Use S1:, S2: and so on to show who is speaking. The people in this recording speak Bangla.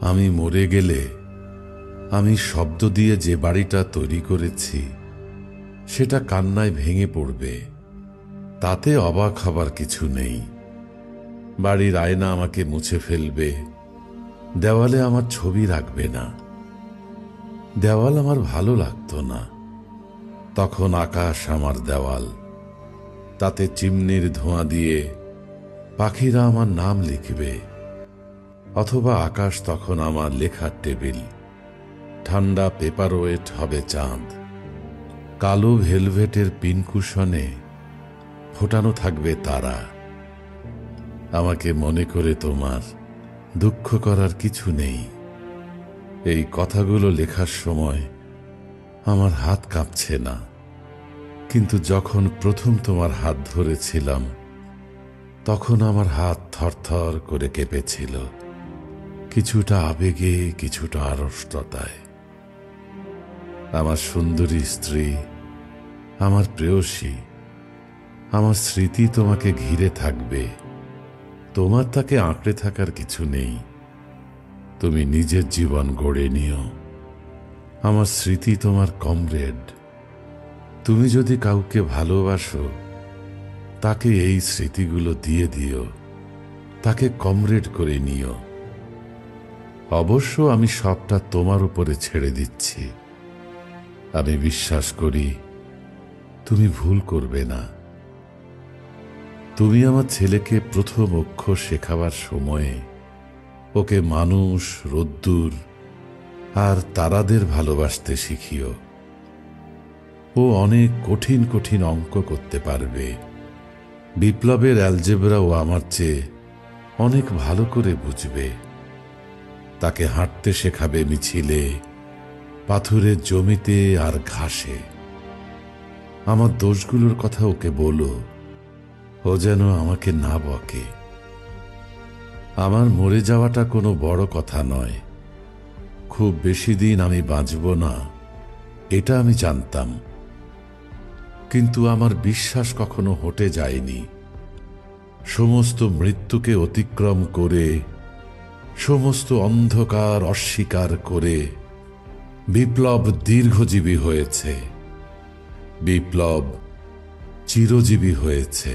S1: আমি মরে গেলে আমি শব্দ দিয়ে যে বাড়িটা তৈরি করেছি সেটা কান্নায় ভেঙে পড়বে। তাতে অবাক হবার কিছু নেই। বাড়ির আয়না আমাকে মুছে ফেলবে, দেওয়ালে আমার ছবি রাখবে না। দেওয়াল আমার ভালো লাগতো না, তখন আকাশ আমার দেওয়াল। তাতে চিমনির ধোঁয়া দিয়ে পাখিরা আমার নাম লিখবে, অথবা আকাশ তখন আমার লেখার টেবিল। ঠান্ডা পেপারওয়েট হবে চাঁদ। কালো ভেলভেটের পিনকুশনে ফোটানো থাকবে তারা। আমাকে মনে করে তোমার দুঃখ করার কিছু নেই। এই কথাগুলো লেখার সময় আমার হাত কাঁপছে না, কিন্তু যখন প্রথম তোমার হাত ধরেছিলাম তখন আমার হাত থরথর করে কেঁপেছিল, কিছুটা আবেগে, কিছুটা আড়ষ্টতায়। আমার সুন্দরী স্ত্রী, আমার প্রেয়সী, আমার স্মৃতি তোমাকে ঘিরে থাকবে। তোমার তাকে আঁকড়ে থাকার কিছু নেই। তুমি নিজের জীবন গড়ে নিও। আমার স্মৃতি তোমার কমরেড। তুমি যদি কাউকে ভালোবাসো, তাকে এই স্মৃতিগুলো দিয়ে দিও, তাকে কমরেড করে নিও। অবশ্য আমি সবটা তোমার উপরে ছেড়ে দিচ্ছি। আমি বিশ্বাস করি তুমি ভুল করবে না। তুমি আমার ছেলেকে প্রথম অক্ষর শেখাবার সময়ে ওকে মানুষ, রোদ্দুর আর তারাদের ভালোবাসতে শিখিও। ও অনেক কঠিন কঠিন অঙ্ক করতে পারবে। বিপ্লবের অ্যালজেব্রা ও আমার চেয়ে অনেক ভালো করে বুঝবে। তাকে হাঁটতে শেখাবে মিছিলে, পাথরের জমিতে আর ঘাসে। আমার দোষগুলোর কথা ওকে বলো, ও যেন আমাকে না বকে। আমার মরে যাওয়াটা কোনো বড় কথা নয়। খুব বেশি দিন আমি বাঁচব না, এটা আমি জানতাম। কিন্তু আমার বিশ্বাস কখনো হটে যায়নি। সমস্ত মৃত্যুকে অতিক্রম করে, সমস্ত অন্ধকার অস্বীকার করে বিপ্লব দীর্ঘজীবী হয়েছে। বিপ্লব চিরজীবী হয়েছে।